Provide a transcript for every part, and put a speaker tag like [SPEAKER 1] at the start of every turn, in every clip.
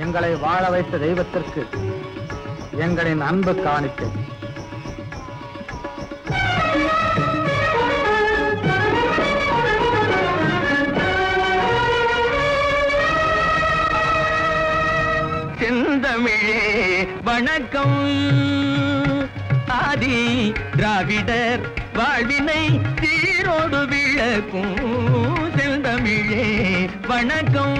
[SPEAKER 1] எங்களை வாழ வைத்த தெய்வத்திற்கு எங்களின் அன்பு காணிக்கை.
[SPEAKER 2] செந்தமிழே வணக்கம். ஆதி திராவிடர் வாழ்வினை சீரோடு விளக்கும் செந்தமிழே வணக்கம்.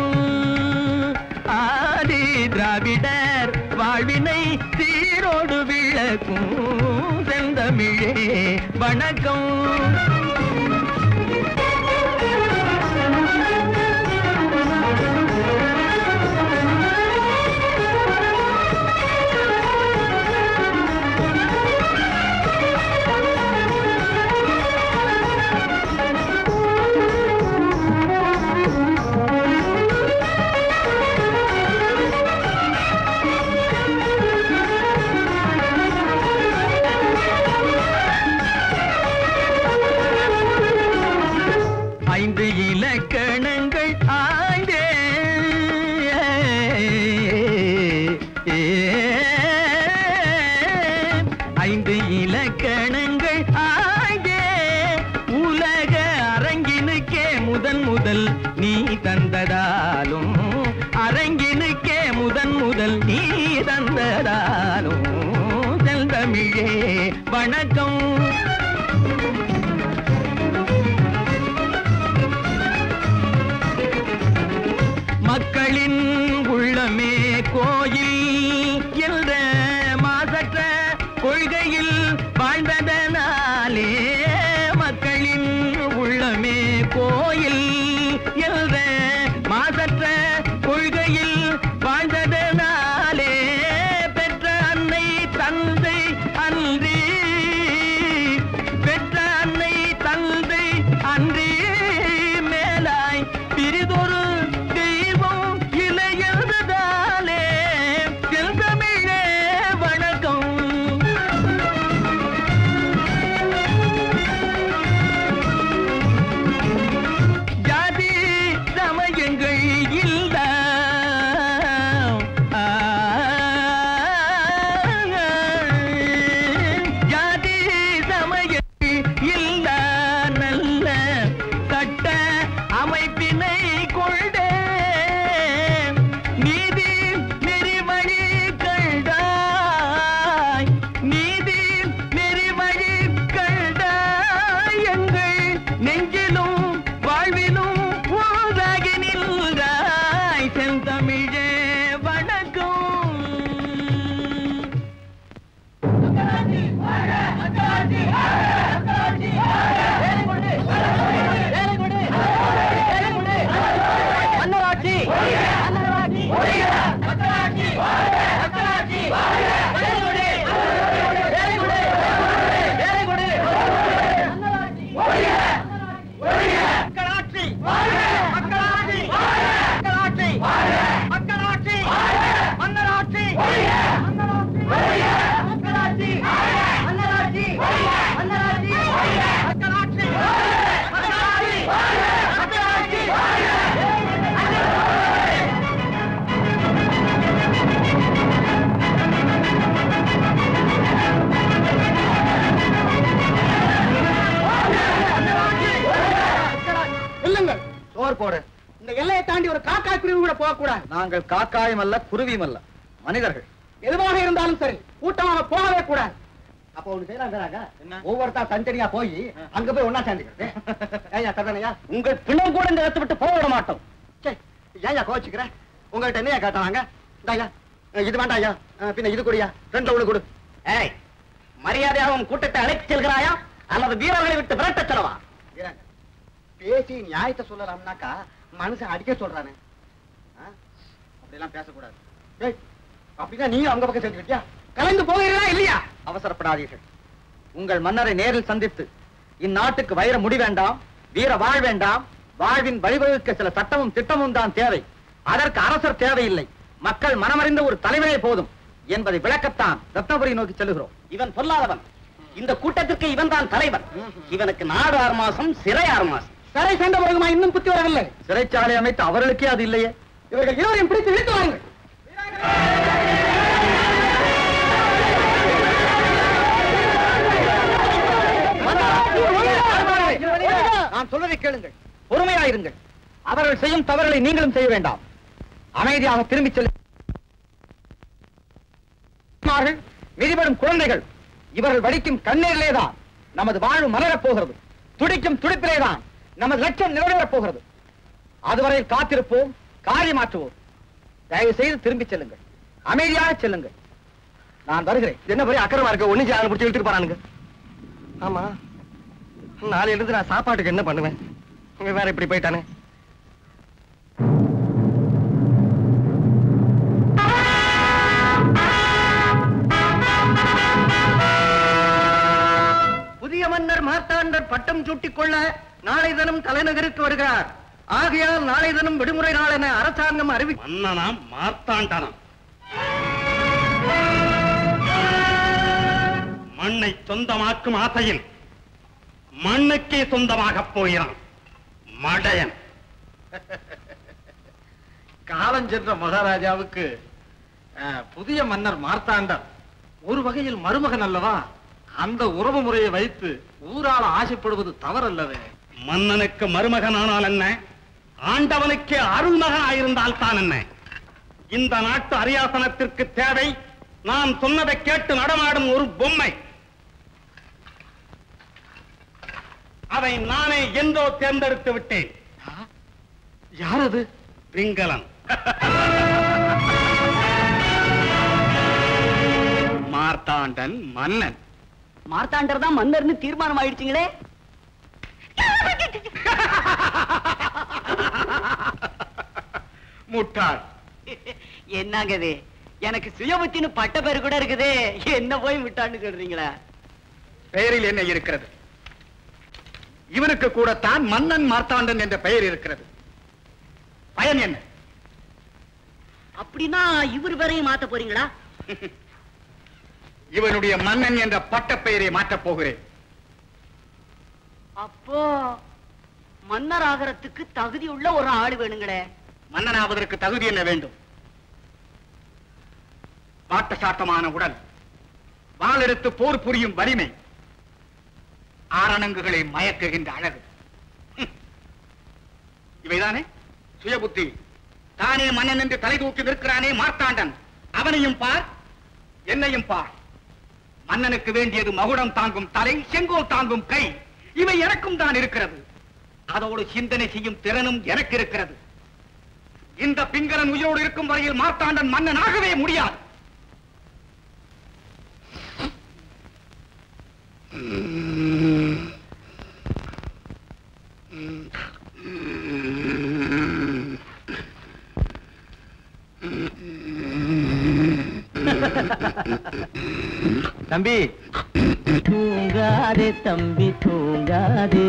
[SPEAKER 2] ஆதி திராவிடர் வாழ்வினை சீரோடு விளக்கும் செந்தமிழே வணக்கம். இலக்கணங்கள் ஆய்ந்தே ஐந்து இலக்கணங்கள் ஆய்ந்தே உலக அரங்கினுக்கே முதல் நீ தந்ததாலும் அரங்கினுக்கே முதல் நீ தந்ததாலும் செந்தமிழே வணக்கம். மக்களின் உள்ளமே கோயில் என்ற மாசற்ற கொள்கையில் வாழ்ந்ததனாலே மக்களின் உள்ளமே கோயில் என்ற மாசற்ற கொள்கையில் வாழ்ந்ததனாலே பெற்ற அன்னை தந்தை அன்றி பெற்ற அன்னை தந்தை அன்றி மேலாய் பிரிதொரு
[SPEAKER 1] நாங்கள் காக்காயும் அல்ல குருவியும் அல்ல மனிதர்கள்.
[SPEAKER 3] எதுவாக இருந்தாலும் சரி கூட்டமாக போகவே கூடாது. அப்போ ஒண்ணு செய்யறாங்க, ஒவ்வொருத்தா தனித்தனியா போய் அங்க போய் ஒன்னா சேர்ந்துக்கிறேன்.
[SPEAKER 1] உங்கள் பிணம் கூட இந்த இடத்தை விட்டு போக விட மாட்டோம்.
[SPEAKER 3] ஏயா கோச்சுக்கிறேன்? உங்கள்கிட்ட என்னையா கேட்டாங்க? இது வேண்டாம் ஐயா, பின்ன இது கூடியா ரெண்டு ஒண்ணு கொடு.
[SPEAKER 2] ஏய், மரியாதையாகவும் கூட்டத்தை அழைத்து செல்கிறாயா அல்லது வீரர்களை விட்டு விரட்ட செலவா?
[SPEAKER 3] பேசி நியாயத்தை சொல்லலாம்னாக்கா மனுஷன் அடிக்க சொல்றானே, அப்படிலாம் பேசக்கூடாது. அப்படின்னா நீ அவங்க பக்கம் சேர்ந்துக்கிட்டியா? கலந்து போகிறீர்களா இல்லையா?
[SPEAKER 1] அவசரப்படாதீர்கள். உங்கள் மன்னரை நேரில் சந்தித்து இந்நாட்டுக்கு வைர முடி வேண்டாம், வீர வாழ் வேண்டாம், வாழ்வின் வழிவகுக்க சில சட்டமும் திட்டமும் தான் தேவை. அதற்கு அரசர் தேவையில்லை, மக்கள் மனமறிந்த ஒரு தலைவரே போதும் என்பதை விளக்கத்தான் ரத்னபுரி நோக்கி செல்கிறோம்.
[SPEAKER 2] இவன் பொல்லாதவன். இந்த கூட்டத்திற்கு இவன் தான் தலைவன். இவனுக்கு நாடு 6 மாசம், சிறை 6 மாசம்.
[SPEAKER 3] சிறை சென்ற பிறகுமா இன்னும் புத்தி வரவில்லை?
[SPEAKER 1] சிறைச்சாலை அமைத்து அவர்களுக்கே அது இல்லையே.
[SPEAKER 3] இவர்கள் இருவரையும் பிடித்து இழுத்து வாருங்கள்.
[SPEAKER 1] நான் சொல்வதை கேளுங்கள், பொறுமையாயிருங்கள். அவர்கள் செய்யும் தவறுகளை நீங்களும் செய்ய வேண்டாம். அமைதியாக திரும்பிச் செல்லுங்கள். மிதிபடும் குழந்தைகள், இவர்கள் வடிக்கும் கண்ணீரிலேதான் நமது வாழ்வு மலரப் போகிறது. துடிக்கும் துடிப்பிலேதான் நமது லட்சியம் நிறைவேறப் போகிறது. அதுவரையில் காத்திருப்போம், காரியமாற்றுவோம். தயவு செய்து திரும்பிச் செல்லுங்கள், அமைதியாக செல்லுங்கள். நான் வருகிறேன். என்ன பெரிய அக்கறமா இருக்க, ஒண்ணு சேனல் பிடிச்சி இழுத்துட்டு போறானுங்க. ஆமா, நாளை எழுந்து நான் சாப்பாட்டுக்கு என்ன பண்ணுவேன்? வேற இப்படி போயிட்டானே. புதிய மன்னர் மார்த்தாண்டர் பட்டம் சூட்டிக் கொள்ள நாளை தினம் தலைநகருக்கு வருகிறார். ஆகையால் நாளை தினம் விடுமுறை நாள் என அரசாங்கம்
[SPEAKER 2] மன்னனாம் மார்த்தாண்டனாம் மண்ணை சொந்தமாக்கும் ஆசையில் மண்ணுக்கே சொந்தமாக போகிறான் மடையன்.
[SPEAKER 1] காலம் சென்ற மகாராஜாவுக்கு புதிய மன்னர் மார்த்தாண்டர் ஒரு வகையில் மருமகன் அல்லவா? அந்த உறவு முறையை வைத்து ஊரால ஆசைப்படுவது தவறல்லவே.
[SPEAKER 2] மன்னனுக்கு மருமகன் ஆனால் என்ன, ஆண்டவனுக்கு அருள்மகன் ஆயிருந்தால் தான் என்ன? இந்த நாட்டு அரியாசனத்திற்கு தேவை நான் சொன்னதை கேட்டு நடமாடும் ஒரு பொம்மை. அதை நானே என்றோ தேர்ந்தெடுத்து விட்டேன்.
[SPEAKER 1] யார் அது?
[SPEAKER 2] பிங்களன். மார்த்தாண்டன் மன்னன்.
[SPEAKER 4] மார்த்தாண்டர் தான் மன்னர்னு தீர்மானம் ஆயிடுச்சுங்களே.
[SPEAKER 1] முட்டாள்.
[SPEAKER 4] என்னங்கது, எனக்கு சுயபுத்தின்னு பட்ட பேரு கூட இருக்குது, என்ன போய் விட்டான்னு சொல்றீங்களா?
[SPEAKER 1] பெயரில் என்ன இருக்கிறது? இவனுக்கு கூடத்தான் மன்னன் மார்த்தாண்டன் என்ற பெயர் இருக்கிறது. பயன் என்ன?
[SPEAKER 4] அப்படின்னா இவர் வரையும் மாத்த போறீங்களா?
[SPEAKER 1] இவனுடைய மன்னன் என்ற பட்ட பெயரை மாற்றப் போகிறேன்.
[SPEAKER 4] அப்போ மன்னர் ஆகிறதுக்கு தகுதி உள்ள ஒரு ஆளு வேணுங்களே.
[SPEAKER 1] மன்னனாவதற்கு தகுதி என்ன வேண்டும்? வாட்ட சாட்டமான உடல், வாளெடுத்து போர் புரியும் வலிமை, ஆரணங்குகளை மயக்குகின்ற அழகு, இவைதானே சுயபுத்தி. தானே மன்னன் என்று தலை தூக்கி நிற்கிறானே மார்த்தாண்டன், அவனையும் பார், என்னையும் பார். மன்னனுக்கு வேண்டியது மகுடம் தாங்கும் தலை, செங்கோல் தாங்கும் கை, இவை எனக்கும் தான் இருக்கிறது. அதோடு சிந்தனை செய்யும் திறனும் எனக்கு இருக்கிறது. இந்த பிங்களன் உயிரோடு இருக்கும் வரையில் மார்த்தாண்டன் மன்னன் ஆகவே முடியாது. தம்பி,
[SPEAKER 4] தூங்காதே தம்பி தூங்காதே,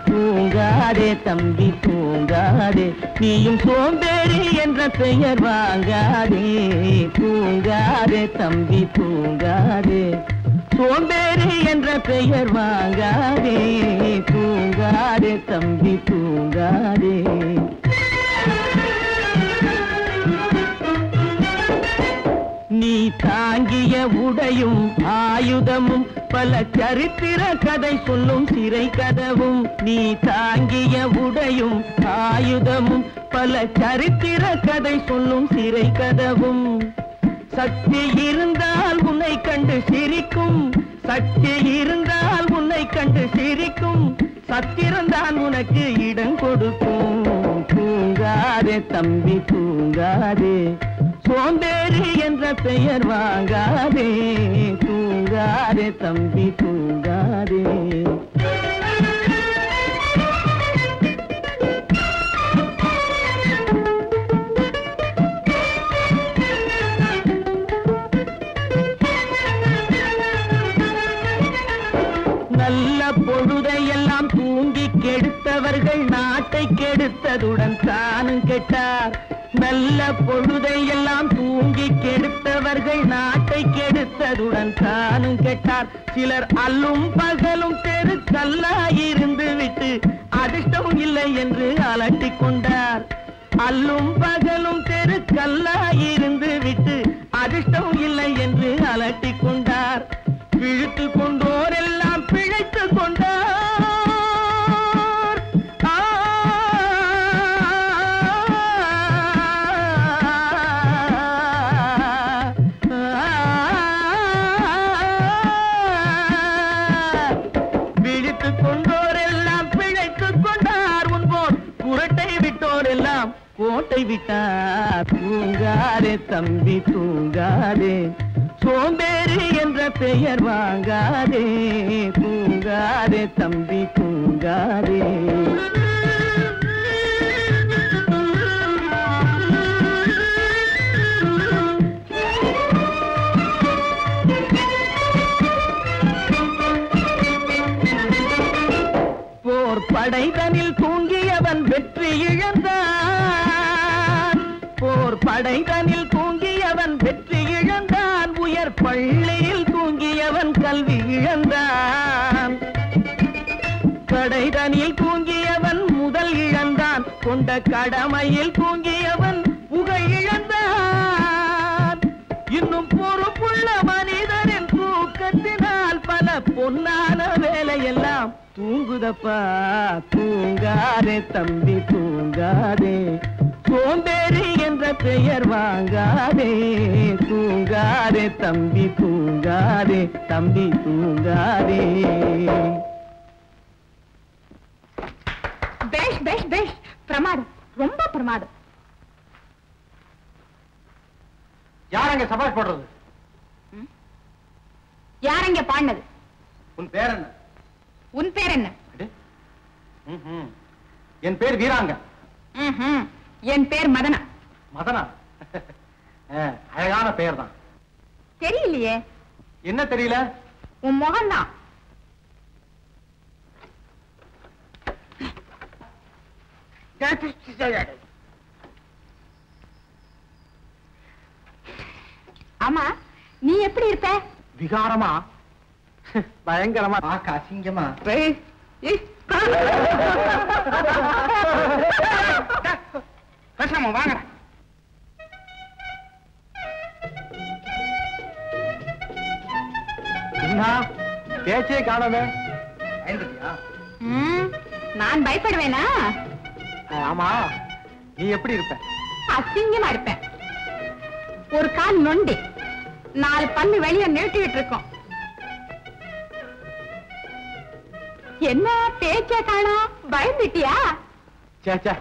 [SPEAKER 4] தூங்காதே தம்பி தூங்காதே, நீயும் சோம்பேறி என்ற பெயர் வாங்காதே. தூங்காதே தம்பி தூங்காதே, சோம்பேறி என்ற பெயர் வாங்காதே. தூங்காதே தம்பி தூங்காதே. நீ தாங்கிய உடையும் ஆயுதமும் பல சரித்திர கதை சொல்லும் சிறை கதவும். நீ தாங்கிய உடையும் ஆயுதமும் பல சரித்திர கதை சொல்லும் சிறை கதவும். சக்தி இருந்தால் உன்னை கண்டு சிரிக்கும், சக்தி இருந்தால் உன்னை கண்டு சிரிக்கும், சத்திரந்தான் உனக்கு இடம் கொடுக்கும். தூங்காதே தம்பி தூங்காதே, சோம்பேறி என்ற பெயர் வாங்காதே. தூங்காதே தம்பி தூங்காதே. நல்ல பொழுதையெல்லாம் தூங்கி கெடுத்தவர்கள் நாட்டை கெடுத்ததுடன் தானும் கெட்டார். நல்ல பொழுதை எல்லாம் தூங்கி கெடுத்தவர்கள் நாட்டை கெடுத்ததுடன் தானும் கெட்டார். சிலர் அல்லும் பகலும் தெருக்கல்லாயிருந்து விட்டு அதிர்ஷ்டம் இல்லை என்று அலட்டிக் கொண்டார். அல்லும் பகலும் தெருக்கல்லாயிருந்து விட்டு அதிர்ஷ்டம் இல்லை என்று அலட்டிக் கொண்டார். பிழைத்துக் கொண்டோர் எல்லாம் பிழைத்துக் கொண்டார்.
[SPEAKER 5] தூங்காதே தம்பி தூங்காதே, சோம்பேறி என்ற பெயர் வாங்காதே, தூங்காதே தம்பி தூங்காதே. போர் படைதனில் தூங்கியவன் வெற்றி இழந்தான், போர் படைதனில் தூங்கியவன் வெற்றி இழந்தான், உயர் பள்ளியில் தூங்கியவன் கல்வி இழந்தான். கடைதனில் தூங்கியவன் முதல் இழந்தான், கொண்ட கடமையில் தூங்கியவன் புகழ் இழந்தான். இன்னும் பொறுப்புள்ள மனிதனின் தூக்கத்தினால் பல பொன்னான வேலையெல்லாம் தூங்குதப்பா. தூங்காதே தம்பி தூங்காதே, சோம்பேறி என்ற பெயர் வாங்காதே, தூங்காதே தம்பி தூங்காதே, தம்பி தூங்காதே.
[SPEAKER 6] பேஷ் பேஷ் பேஷ், பிரமாதம், ரொம்ப பிரமாதம்.
[SPEAKER 1] யாரங்க சபாஷ் போடுறது?
[SPEAKER 6] யாரங்க பாடினது?
[SPEAKER 1] உன் பேர் என்ன?
[SPEAKER 6] உன் பேர் என்ன?
[SPEAKER 1] என் பேர் வீராங்க.
[SPEAKER 6] என் பேர் மதனா.
[SPEAKER 1] மதனா? அழகான பெயர் தான்.
[SPEAKER 6] தெரியலையே.
[SPEAKER 1] என்ன தெரியல?
[SPEAKER 6] உன் முகம்தான். ஆமா, நீ எப்படி இருப்ப?
[SPEAKER 1] விகாரமா, பயங்கரமா, பார்க்க அசிங்கமா.
[SPEAKER 2] பேசாம வாங்க.
[SPEAKER 1] என்ன பேச்சே காணவே?
[SPEAKER 6] நான் பயப்படுவேனா?
[SPEAKER 1] ஆமா, நீ எப்படி இருப்ப?
[SPEAKER 6] அசிங்கமா இருப்பேன். ஒரு கால் நொண்டி, 4 பல்லு வெளியே நீட்டிட்டு இருக்கோம். என்ன பேச்சே காணோம், பயந்துட்டியா?
[SPEAKER 1] சேச்சா,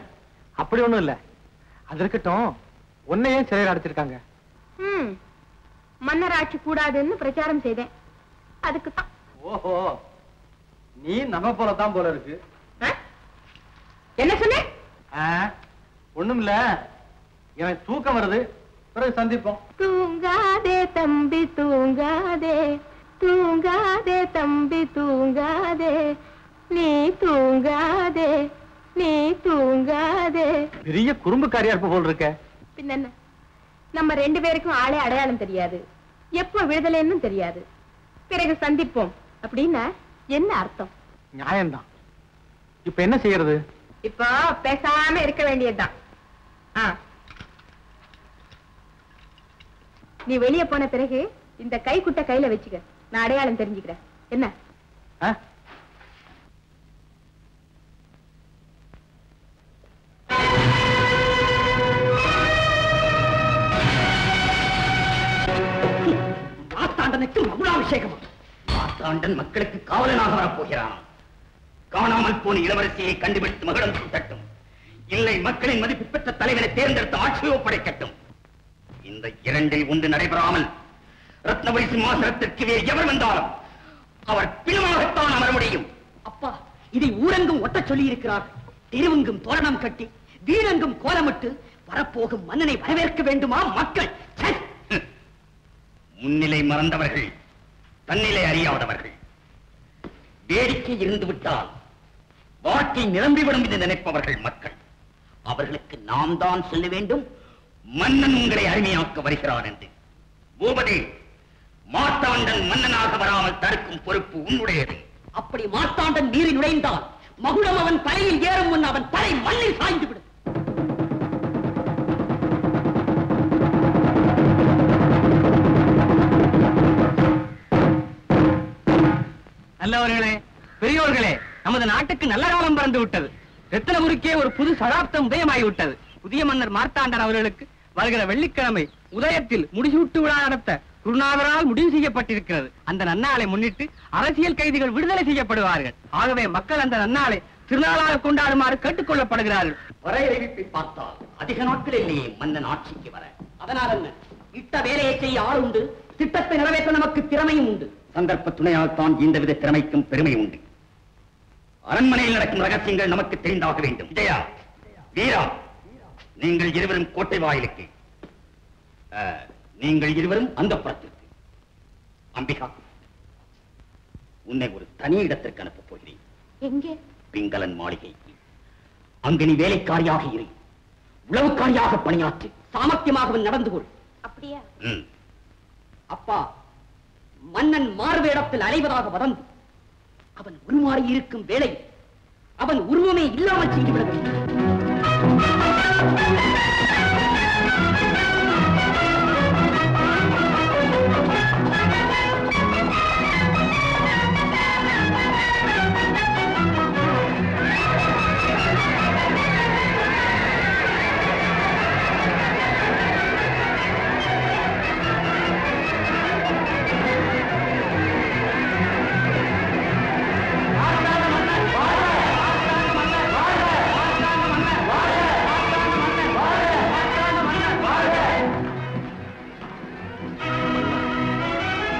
[SPEAKER 1] அப்படி ஒண்ணும் இல்ல. அது இருக்கட்டும், உன்னையே சிறையில் அடைச்சிருக்காங்க.
[SPEAKER 6] மன்னராட்சி கூடாதுன்னு பிரச்சாரம் செய்தேன், அதுக்கு தான்.
[SPEAKER 1] ஓஹோ, நீ நம்ம போலதான் போல இருக்கு.
[SPEAKER 6] என்ன சொன்ன?
[SPEAKER 1] ஒண்ணும் இல்ல, எனக்கு தூக்கம் வருது, பிறகு சந்திப்போம்.
[SPEAKER 6] தூங்காதே தம்பி தூங்காதே, தூங்காதே தம்பி தூங்காதே, நீ தூங்காதே, நீ தூங்காதே.
[SPEAKER 1] பெரிய குறும்புக்காரியா இருப்ப போல் இருக்க.
[SPEAKER 6] பின்ன நம்ம 2 பேருக்கும் ஆளே அடையாளம் தெரியாது, எப்ப விடுதலைன்னு தெரியாது, பிறகு சந்திப்போம் அப்படின்னா என்ன அர்த்தம்?
[SPEAKER 1] நியாயம்தான். இப்ப என்ன செய்யறது?
[SPEAKER 6] இப்போ பேசாம இருக்க வேண்டியதுதான். நீ வெளியே போன பிறகு இந்த கைக்குட்ட கையில வச்சுக்க, நான் அடையாளம் தெரிஞ்சுக்கிறேன். என்ன?
[SPEAKER 4] மார்த்தாண்டனுக்கு மகுடாபிஷேகம். மார்த்தாண்டன் மக்களுக்கு காவலனாக வரப்போகிறான். காணாமல் போன இளவரசியை கண்டுபிடித்து மகுடம் சூட்டட்டும், இல்லை மக்களின் மதிப்பு பெற்ற தலைவரை தேர்ந்தெடுத்து ஆட்சியை ஒப்படைக்கட்டும். இந்த 2இல் ஒன்று நடைபெறாமல் ரத்னபுரி சிம்மாசனத்திற்கு வேறு எவர் வந்தாலும் அவர் பிணமாகத்தான் அமர முடியும்.
[SPEAKER 7] அப்பா, இதை ஊரெங்கும் ஒட்ட சொல்லி இருக்கிறார். தெருவெங்கும் தோரணம் கட்டி, வீடெங்கும் கோலமிட்டு வரப்போகும் மன்னனை வரவேற்க வேண்டுமா மக்கள்?
[SPEAKER 4] முன்னிலை மறந்தவர்கள், தன்னிலை அறியாதவர்கள். வேடிக்கை இருந்து விட்டால் வாழ்க்கை நிரம்பிவிடும் என்று நினைப்பவர்கள் மக்கள். அவர்களுக்கு நாம் தான் சொல்ல வேண்டும், மன்னன் உங்களை அருமையாக்க வருகிறான் என்று. பூபதி, மார்த்தாண்டன் மன்னனாக வராமல் தடுக்கும் பொறுப்பு உன்னுடையது.
[SPEAKER 7] அப்படி மார்த்தாண்டன் நீரி நுழைந்தால் மகுடம் அவன் தலையில் ஏறும் முன் அவன் தலை மண்ணில் சாய்ந்துவிடும்.
[SPEAKER 5] நல்லவர்களே, பெரியோர்களே, நமது நாட்டுக்கு நல்ல காலம் பிறந்து விட்டது. ரத்தினபுரிக்கே ஒரு புது சகாப்தம் உதயமாகிவிட்டது. புதிய மன்னர் மார்த்தாண்டன் அவர்களுக்கு வருகிற வெள்ளிக்கிழமை உதயத்தில் முடிசூட்டு விழா நடத்த குருநாதரால் முடிவு செய்யப்பட்டிருக்கிறது. அந்த நன்னாளை முன்னிட்டு அரசியல் கைதிகள் விடுதலை செய்யப்படுவார்கள். ஆகவே மக்கள் அந்த நன்னாளை திருநாளாக கொண்டாடுமாறு கேட்டுக் கொள்ளப்படுகிறார்கள்.
[SPEAKER 4] வரை அறிவிப்பை பார்த்தால் அதிக நாட்கள் இல்லையே மன்னன் ஆட்சிக்கு வர.
[SPEAKER 7] அதனால் என்ன, இட்ட வேலையை செய்ய ஆள் உண்டு, திட்டத்தை நிறைவேற்ற நமக்கு திறமையும் உண்டு.
[SPEAKER 4] சந்தர்ப்ப துணையால் தான் இந்தவித திறமைக்கும் பெருமை உண்டு. அரண்மனையில் நடக்கும் ரகசியங்கள் நமக்கு தெரிந்தாக வேண்டும். விஜயா, வீரா, நீங்கள் இருவரும் கோட்டை வாயிலுக்கு, நீங்கள் இருவரும் அந்த புறத்திற்கு. அம்பிகா, உன்னை ஒரு தனி இடத்திற்கு அனுப்பப் போகிறேன்.
[SPEAKER 6] எங்கே?
[SPEAKER 4] பிங்களன் மாளிகைக்கு. அங்கு நீ வேலைக்காரியாக இரு, உளவுக்காரியாக பணியாற்று,
[SPEAKER 7] சாமர்த்தியமாக நடந்து கொள்.
[SPEAKER 6] அப்படியா?
[SPEAKER 7] அப்பா, மன்னன் மாறுவேடத்தில் அலைவதாக வதந்து அவன் உருமாறி இருக்கும் வேளை அவன் உருவமே இல்லாமல் செய்துவிட வேண்டும்.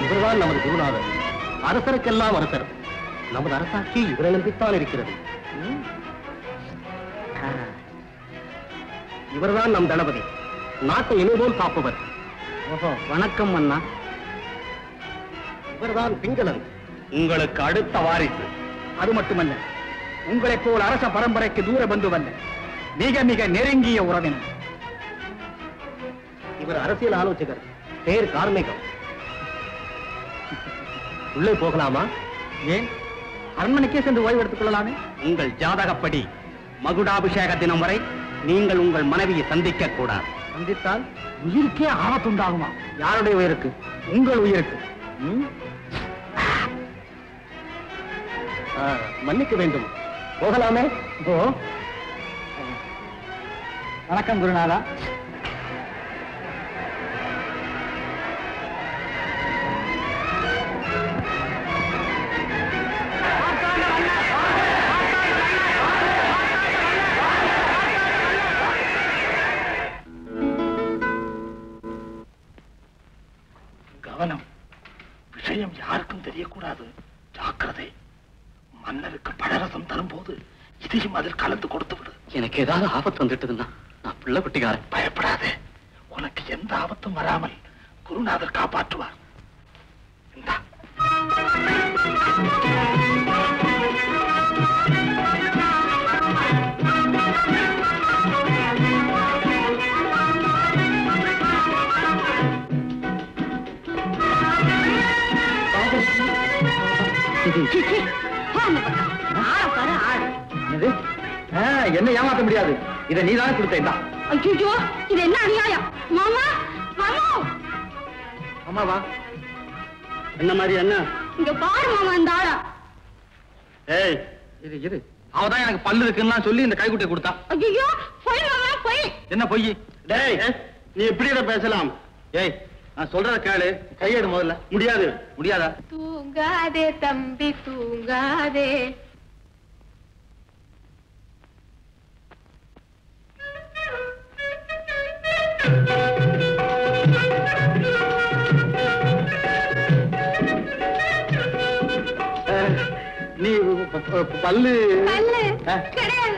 [SPEAKER 1] இவர்தான் நமது குருநாதர், அரசருக்கெல்லாம் அரசர். நமது அரசாட்சி இவரை நம்பித்தான் இருக்கிறது. இவர்தான் நம் தளபதி, நாட்டை இனிபோல் காப்பவர். வணக்கம் அண்ணா. இவர்தான் பிங்களன்,
[SPEAKER 2] உங்களுக்கு அடுத்த வாரிசு.
[SPEAKER 1] அது மட்டுமல்ல, உங்களைப் போல் அரச பரம்பரைக்கு தூர பந்துவல்ல, மிக மிக நெருங்கிய உறவினர். இவர் அரசியல் ஆலோசகர், பேர் கார்மேகம். உள்ளே போகலாமா? ஏன், அரண்மனைக்கே சென்று ஓய்வு எடுத்துக் கொள்ளலாமே.
[SPEAKER 2] உங்கள் ஜாதகப்படி மகுடாபிஷேக தினம் வரை நீங்கள் உங்கள் மனைவியை சந்திக்க கூடாது.
[SPEAKER 1] சந்தித்தால் உயிருக்கே ஆபத்துண்டாகுமா? யாருடைய உயிருக்கு? உங்கள் உயிருக்கு. மன்னிக்க வேண்டும், போகலாமே. வணக்கம் குருநாதா.
[SPEAKER 8] கவனம், விஷயம் யாருக்கும் தெரியக்கூடாது. ஜாக்கிரதை. மன்னருக்கு பழரசம் தரும்போது இதையும் அதில் கலந்து கொடுத்து விடு.
[SPEAKER 1] எனக்கு ஏதாவது ஆபத்து வந்துட்டுதுன்னா நான் பிள்ளை குட்டிக்காரன்.
[SPEAKER 8] பயப்படாதே, உனக்கு எந்த ஆபத்தும் வராமல் குருநாதர் காப்பாற்றுவார். இந்தா.
[SPEAKER 1] என்ன ஏமாத்த முடியாது, இதை நீதானே கொடுத்தா.
[SPEAKER 6] ஐயோ, இது என்ன அநியாயம்! மாமா, மாமா,
[SPEAKER 1] அம்மாவா? என்ன மாதிரி என்ன?
[SPEAKER 6] இங்க பாரு மாமா, இந்த ஆளா.
[SPEAKER 1] ஏய், இரு. அவதான் எனக்கு பல்லு இருக்குன்னா சொல்லி இந்த கைக்குட்டை கொடுத்தா.
[SPEAKER 6] ஐயோ, பொய் மாமா, பொய்.
[SPEAKER 1] என்ன பொய்? டேய், நீ எப்படி பேசலாம்? ஏய், நான் சொல்றத கேளு. கையெடு முதல்ல. முடியாது. முடியாதா?
[SPEAKER 6] தூங்காதே தம்பி, தூங்காதே.
[SPEAKER 1] நீ பல்லு
[SPEAKER 6] கிடையாது.